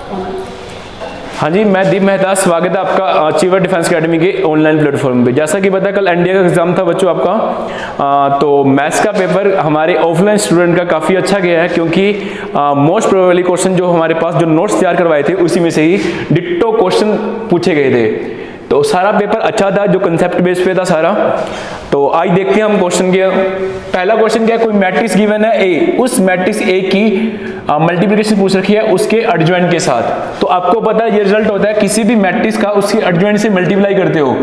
हाँ जी, मैं दीप मेहता, स्वागत है आपका अचीवर डिफेंस एकेडमी के ऑनलाइन प्लेटफॉर्म पे। जैसा कि पता कल एनडीए का एग्जाम था बच्चों आपका, तो मैथ्स का पेपर हमारे ऑफलाइन स्टूडेंट का काफ़ी अच्छा गया है, क्योंकि मोस्ट प्रोबेबली क्वेश्चन जो हमारे पास जो नोट्स तैयार करवाए थे उसी में से ही डिट्टो क्वेश्चन पूछे गए थे। तो सारा पेपर अच्छा था, जो कंसेप्ट बेस पे था सारा। तो आज देखते हैं हम क्वेश्चन के। पहला क्वेश्चन क्या है, कोई मैट्रिक्स गिवन है ए, उस मैट्रिक्स ए की मल्टीप्लिकेशन पूछ रखी है उसके एडजॉइंट के साथ। तो आपको पता है ये रिजल्ट होता है, किसी भी मैट्रिक्स का उसके एडजॉइंट से मल्टीप्लाई करते हो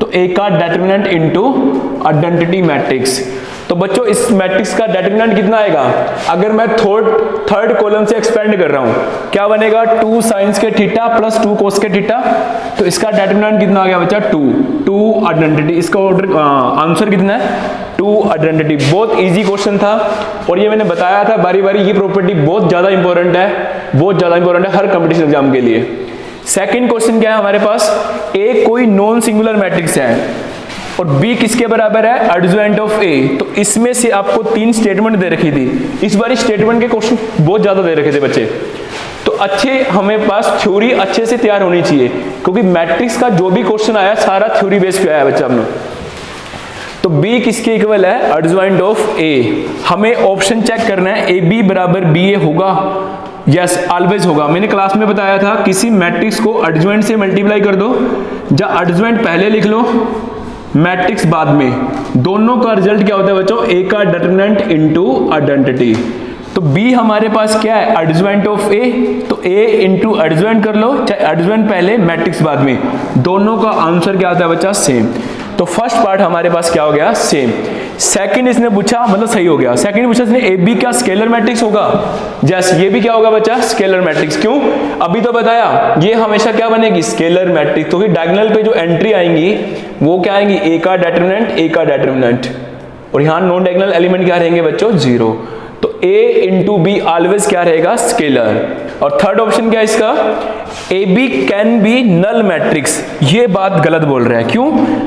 तो ए का डिटरमिनेंट इनटू आइडेंटिटी मैट्रिक्स। तो बच्चों इस मैट्रिक्स का डिटरमिनेंट कितना आएगा, अगर मैं थर्ड कॉलम से एक्सपेंड कर रहा हूं, क्या बनेगा 2 साइंस के थीटा प्लस 2 कोस के थीटा। तो इसका डिटरमिनेंट कितना आ गया बच्चा 2 आइडेंटिटी। इसका आंसर कितना है 2 आइडेंटिटी। बहुत इजी क्वेश्चन था और ये मैंने बताया था बारी बारी, ये प्रॉपर्टी बहुत ज्यादा इंपॉर्टेंट है, बहुत ज्यादा इंपॉर्टेंट है हर कंपटीशन एग्जाम के लिए। सेकंड क्वेश्चन क्या है हमारे पास, ए कोई नॉन सिंगुलर मैट्रिक्स है और B किसके बराबर है, एडजॉइंट ऑफ A। तो इसमें से आपको 3 स्टेटमेंट दे रखी थी। इस बार स्टेटमेंट के क्वेश्चन बहुत ज्यादा दे रखे थे बच्चे, तो अच्छे हमें पास थ्योरी अच्छे से तैयार होनी चाहिए, क्योंकि मैट्रिक्स का जो भी क्वेश्चन आया सारा थ्योरी बेस पे आया बच्चा हम लोग। तो B किसके इक्वल है, एडजॉइंट ऑफ A। हमें ऑप्शन चेक करना है, AB बराबर BA होगा, यस ऑलवेज होगा। मैंने क्लास में बताया था किसी मैट्रिक्स को एडजॉइंट से मल्टीप्लाई कर दो, या एडजॉइंट पहले लिख लो मैट्रिक्स बाद में, दोनों का रिजल्ट क्या होता है बच्चों, ए का डिटरमिनेंट इनटू आइडेंटिटी। तो बी हमारे पास क्या है, एडजॉइंट ऑफ ए, तो ए इंटू एडजॉइंट कर लो, चाहे एडजॉइंट पहले मैट्रिक्स बाद में, दोनों का आंसर क्या आता है बच्चा, सेम। तो फर्स्ट पार्ट हमारे पास क्या हो गया, सेम। सेकंड इसने पूछा, मतलब सही हो गया। सेकंड पूछा इसने ए बी क्या स्केलर मैट्रिक्स होगा, जैस ये भी क्या होगा बच्चा, स्केलर मैट्रिक्स। क्यों, अभी तो बताया ये हमेशा क्या बनेगी, स्केलर मैट्रिक्स। तो डायगोनल पे जो एंट्री आएंगी वो क्या आएंगी, ए का डिटरमिनेंट, ए का डिटरमिनेंट, और यहाँ नॉन डायगोनल एलिमेंट क्या रहेंगे बच्चों, 0। तो ए इंटू बी ऑलवेज क्या रहेगा, स्केलर। और थर्ड ऑप्शन क्या है इसका, A B can be null matrix. ये बात गलत बोल रहा है, क्यों,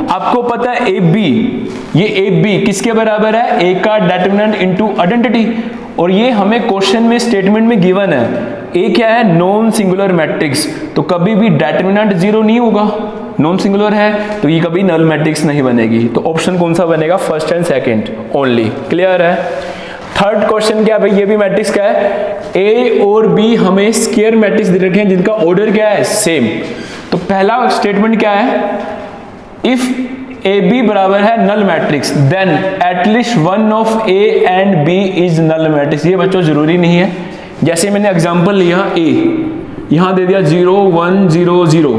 आपको पता है ए बी, ये ए बी किसके बराबर है, ए का डिटरमिनेंट इनटू आइडेंटिटी, और ये हमें क्वेश्चन में स्टेटमेंट में गिवन है। ए क्या है, नॉन सिंगुलर मैट्रिक्स, तो कभी भी डिटरमिनेंट 0 नहीं होगा, नॉन सिंगुलर है तो ये कभी नल मैट्रिक्स नहीं बनेगी। तो ऑप्शन कौन सा बनेगा, first and second only. Clear है। थर्ड क्वेश्चन क्या भाई, ये भी मैट्रिक्स का है, ए और बी हमें स्क्वायर मैट्रिक्स दे रखे हैं जिनका ऑर्डर क्या है, सेम। तो पहला स्टेटमेंट क्या है, इफ ए बी बराबर है null matrix then at least one of A and B is null matrix. ये बच्चों जरूरी नहीं है, जैसे मैंने एग्जांपल लिया, ए यहां दे दिया 0 1 0 0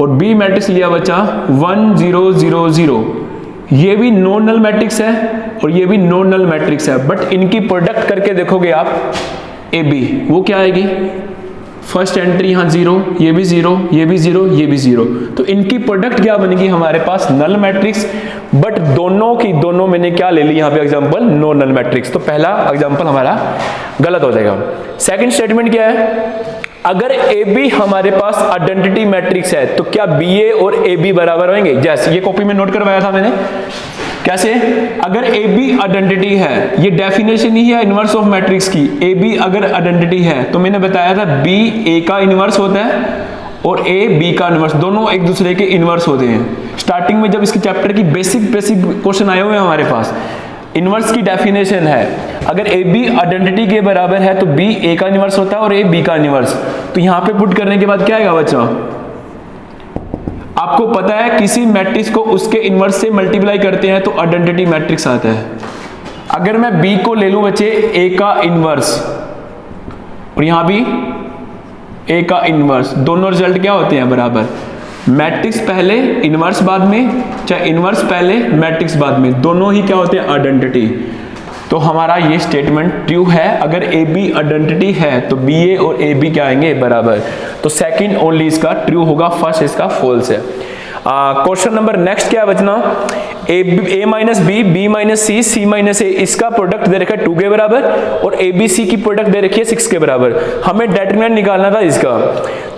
और बी मैट्रिक्स लिया बच्चा 1 0 0 0। ये भी नॉन नल मैट्रिक्स है और ये भी नॉन नल मैट्रिक्स है, बट इनकी प्रोडक्ट करके देखोगे आप ए बी, वो क्या आएगी, फर्स्ट एंट्री यहाँ 0, ये भी 0, ये भी 0, ये भी 0। तो इनकी प्रोडक्ट क्या बनेगी हमारे पास, नल मैट्रिक्स। बट दोनों की दोनों मैंने क्या ले ली यहाँ पे एग्जांपल, नॉन नल मैट्रिक्स। तो पहला एग्जांपल हमारा गलत हो जाएगा। सेकंड स्टेटमेंट क्या है, अगर ए बी हमारे पास आइडेंटिटी मैट्रिक्स है तो क्या बी ए और ए बी बराबर होंगे, जैसे ये कॉपी में नोट करवाया था मैंने। कैसे, अगर ए बी आइडेंटिटी है, ये डेफिनेशन ही है इनवर्स ऑफ मैट्रिक्स की, ए बी अगर आइडेंटिटी है तो मैंने बताया था बी ए का इनवर्स होता है और ए बी का इनवर्स, दोनों एक दूसरे के इनवर्स होते हैं। स्टार्टिंग में जब इसके चैप्टर की बेसिक क्वेश्चन आए हुए हैं हमारे पास, इनवर्स की डेफिनेशन है, अगर ए बी आइडेंटिटी के बराबर है तो बी ए का इनवर्स होता है और ए बी का इनवर्स। तो यहां पे पुट करने के बाद क्या आएगा बच्चा, आपको पता है किसी मैट्रिक्स को उसके इनवर्स से मल्टीप्लाई करते हैं तो आइडेंटिटी मैट्रिक्स आता है। अगर मैं बी को ले लूं बच्चे ए का इनवर्स और यहां भी ए का इनवर्स, दोनों रिजल्ट क्या होते हैं बराबर, मैट्रिक्स पहले इनवर्स बाद में, चाहे इनवर्स पहले मैट्रिक्स बाद में, दोनों ही क्या होते हैं आइडेंटिटी। तो हमारा ये स्टेटमेंट ट्रू है, अगर ए बी आइडेंटिटी है तो बी ए और ए बी क्या आएंगे बराबर। तो सेकंड ओनली इसका ट्रू होगा, फर्स्ट इसका फॉल्स है। क्वेश्चन नंबर नेक्स्ट क्या है बचना, ए माइनस बी, बी माइनस सी, सी माइनस ए, इसका प्रोडक्ट दे रखा है 2 के बराबर और ए बी सी की प्रोडक्ट दे रखी है 6 के बराबर। हमें डिटरमिनेंट निकालना था इसका।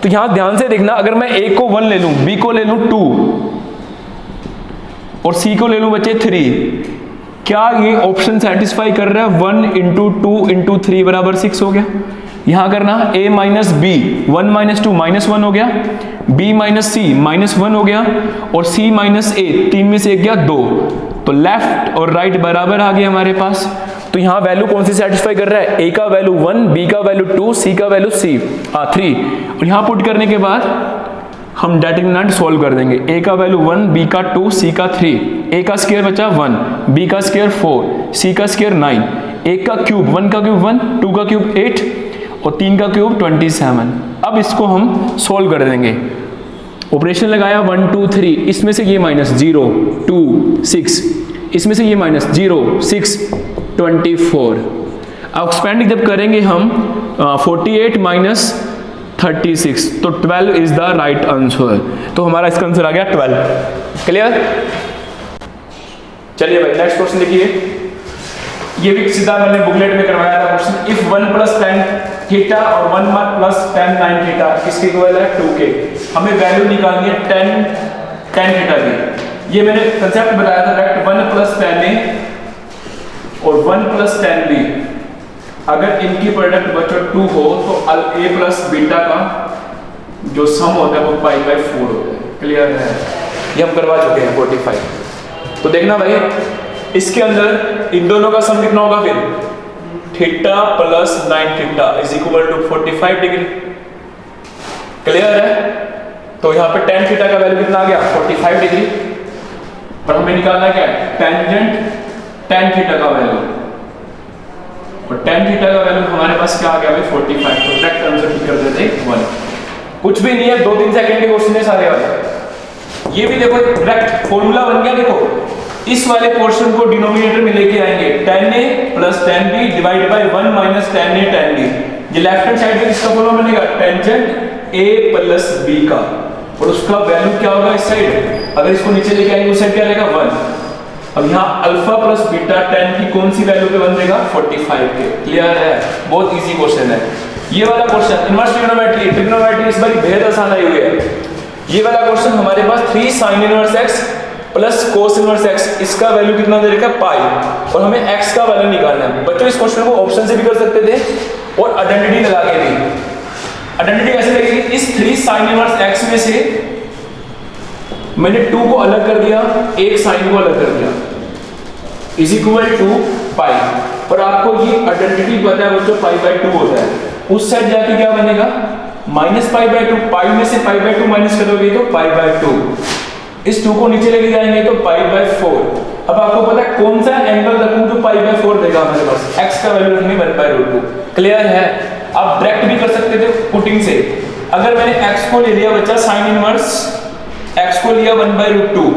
तो यहां ध्यान से देखना, अगर मैं ए को 1 ले लूं, बी को ले लूं 2 और सी को ले लूं बच्चे 3, क्या ये ऑप्शन सेटिस्फाई कर रहा है, 1 इंटू 2 इंटू 3 बराबर 6 हो गया। यहां करना a माइनस बी, 1 माइनस 2 -1 हो गया, b माइनस सी -1 हो गया, और c माइनस a, 3 में से 1 गया 2, तो लेफ्ट और राइट बराबर आ गया हमारे पास। तो यहां वैल्यू कौन सी सेटिस्फाई कर रहा है, a का वैल्यू 1, b का वैल्यू 2, c का वैल्यू 3, और यहां पुट करने के बाद हम डिटरमिनेंट सॉल्व कर देंगे। a का वैल्यू 1, b का 2, c का 3, a का स्क्वायर बचा 1, b का स्क्वायर 4, c का स्क्वायर 9, 1 का क्यूब 1 का क्यूब 1, 2 का क्यूब 8 और 3 का क्यूब 27। अब इसको हम सोल्व कर देंगे। ऑपरेशन लगाया 1 2 3, इसमें से ये माइनस 0 2 6, इसमें से ये माइनस 0 6 24। अब एक्सपेंड जब करेंगे हम 48 माइनस 36, तो 12 इज द राइट आंसर। तो हमारा इसका आंसर आ गया 12। क्लियर? चलिए भाई नेक्स्ट क्वेश्चन देखिए। ये भी सीधा मैंने बुकलेट में करवाया था क्वेश्चन। इफ 1 + tan थीटा और 1 + tan 9 थीटा किसके इक्वल है, 2 के। हमें वैल्यू निकालनी है tan थीटा की। ये मैंने कंसेप्ट बताया था डायरेक्ट, 1 + tan a और 1 + tan b, अगर इनकी प्रोडक्ट बच्चों 2 हो तो a + बीटा का जो सम होता है वो π/4 होता है। क्लियर है? ये हम करवा चुके हैं 45। तो देखना भाई इसके अंदर इन दोनों का सम कितना होगा, फिर थीटा + 9 थीटा = 45 डिग्री। क्लियर है? तो यहाँ पे tan थीटा का वैल्यू कितना आ गया, 45 डिग्री। और हमें निकालना क्या है, टेंजेंट tan थीटा का वैल्यू, और tan थीटा का वैल्यू हमारे पास क्या आ गया भाई, 45। तो डायरेक्ट आंसर ठीक कर देते हैं 1। कुछ भी नहीं है, 2-3 सेकंड के क्वेश्चन है सारे वाले। ये भी देखो डायरेक्ट फॉर्मूला बन गया। देखो इस वाले पोर्शन को डिनोमिनेटर में लेके आएंगे, tan a + tan b divide by 1 - tan a tan b। ये लेफ्ट हैंड साइड में इसका फॉर्मूला बनेगा टेंजेंट a + b का, और उसका वैल्यू क्या होगा इस साइड, अगर इसको नीचे लेके आएंगे उस साइड क्या रहेगा 1। अब यहाँ अल्फा + बीटा tan की कौन सी वैल्यू पे बन देगा, 45 के। क्लियर है? बहुत इजी क्वेश्चन है ये वाला क्वेश्चन। इनवर्स ट्रिग्नोमेट्री इस बार बेहद आसान आई हुई है। ये वाला क्वेश्चन हमारे पास 3 sin inverse x plus cos inverse x, इसका वैल्यू कितना दे रखा है, पाई, और हमें x का वैल्यू निकालना है। बच्चों इस क्वेश्चन को ऑप्शन से भी कर सकते थे और आइडेंटिटी लगा के भी। आइडेंटिटी कैसे लगेगी, इस 3 sin इनवर्स x में से मैंने 2 को अलग कर दिया, एक साइन को अलग कर दिया, = पाई। और आपको ये आइडेंटिटी पता है बच्चों, π/2 होता है। उस साइड जाके क्या बनेगा, -π/2, पाई में से π/2 माइनस करोगे तो π/2, इस 2 को नीचे लेके जाएंगे तो π/4। अब आपको पता है कौन सा एंगल रखूं जो π/4 देगा हमारे पास, x का वैल्यू रखेंगे 1/√2। क्लियर है? आप डायरेक्ट भी कर सकते थे पुटिंग से। अगर मैंने x को ले लिया बच्चा sin इनवर्स, x को लिया 1/√2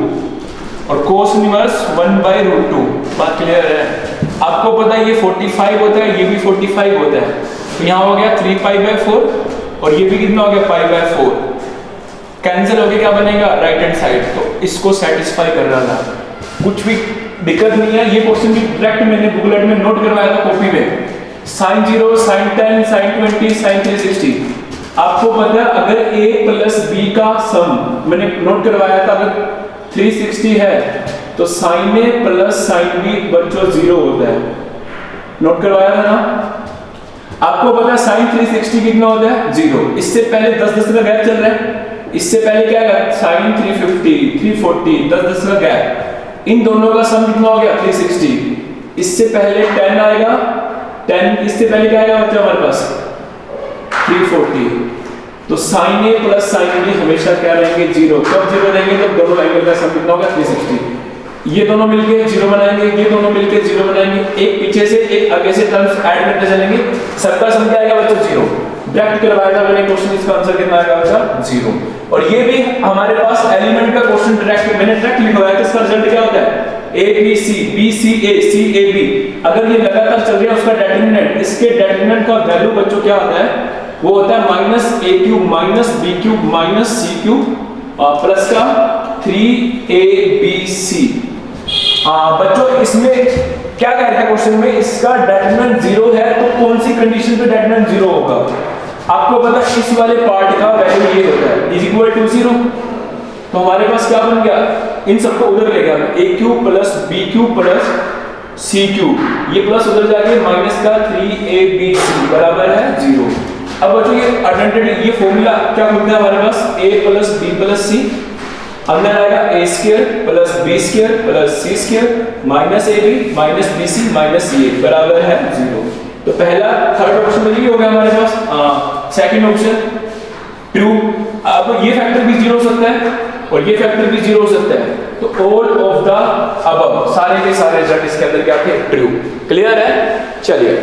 और cos इनवर्स 1/√2। बात क्लियर है? आपको पता है ये 45 होता है, ये भी 45 होता है, तो यहाँ हो गया 3π/4 और ये भी कितना हो गया, π/4। कैंसिल हो गया, क्या बनेगा, राइट हैंड साइड। तो इसको सेटिस्फाई कर रहा था, कुछ भी दिक्कत नहीं है। ये क्वेश्चन भी डायरेक्ट मैंने बुकलेट में नोट करवाया था कॉपी में, sin 0 sin 10 sin 20 sin 360। आपको पता है अगर a + b का सम मैंने नोट करवाया था, अगर 360 है तो sin a + sin b बच्चों 0 होता है, नोट करवाया था ना। आपको पता है sin 360 कितना होता है, 0। इससे पहले 10-10 का गैप चल रहा है, इससे पहले क्या है sin 350 340 10-10 का गैप, इन दोनों का सम कितना हो गया 360। इससे पहले 10 आएगा, 10 इससे पहले क्या आएगा बच्चा हमारे पास 340। तो sin a + sin b हमेशा क्या रहेंगे, 0। कब 0 रहेंगे, तो दोनों एंगल का सम कितना होगा 360। ये दोनों मिलके 0 बनाएंगे, ये दोनों मिलके 0 बनाएंगे, एक पीछे से एक आगे से टर्म्स ऐड करते चलेंगे, सबका सम क्या आएगा बच्चों 0। डायरेक्ट करवाया था मैंने क्वेश्चन, इसका आंसर कितना आएगा बच्चा 0। और ये भी हमारे पास एलिमेंट का क्वेश्चन डायरेक्ट मैंने डायरेक्ट लिखवाया है, इसका रिजल्ट क्या होता है, ABC BCA CAB। अगर ये लगातार चल रहा है उसका डिटरमिनेंट, इसके डिटरमिनेंट का वैल्यू बच्चों क्या होता है, वो होता है -a³ -b³ -c³ प्लस का 3abc। बच्चों इसमें क्या कहता है क्वेश्चन में, इसका डिटरमिनेंट 0 है तो कौन सी कंडीशन पे डिटरमिनेंट 0 होगा। आपको पता है इस वाले पार्ट का वैल्यू ये होता है =0। तो हमारे पास क्या बन गया, इन सबको उधर ले गया, a³ + b³ + सी क्यूब, ये प्लस उधर जाके माइनस का 3abc बराबर है 0। अब बच्चों ये अल्टरनेटिव ये फॉर्मूला क्या खुलता है हमारे पास, a plus b plus c, अंदर आएगा a square plus b square plus c square minus ab minus bc minus ca बराबर है 0। तो पहला थर्ड ऑप्शन में ये हो गया हमारे पास। Second option true. अब ये फैक्टर भी 0 हो सकता है और ये फैक्टर भी 0 हो सकता है, तो ऑल ऑफ द अबव, सारे के सारे रिजल्ट इसके अंदर क्या थे, ट्रू। क्लियर है? चलिए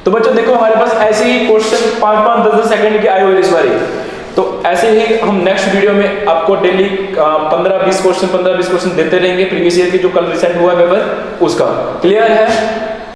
तो बच्चों देखो हमारे पास ऐसे ही क्वेश्चन 5-5 10-10 सेकंड के आए हुए इस बारी, तो ऐसे ही हम नेक्स्ट वीडियो में आपको डेली 15-20 क्वेश्चन देते रहेंगे प्रीवियस ईयर के जो कल रिसेंट हुआ पेपर उसका। क्लियर है?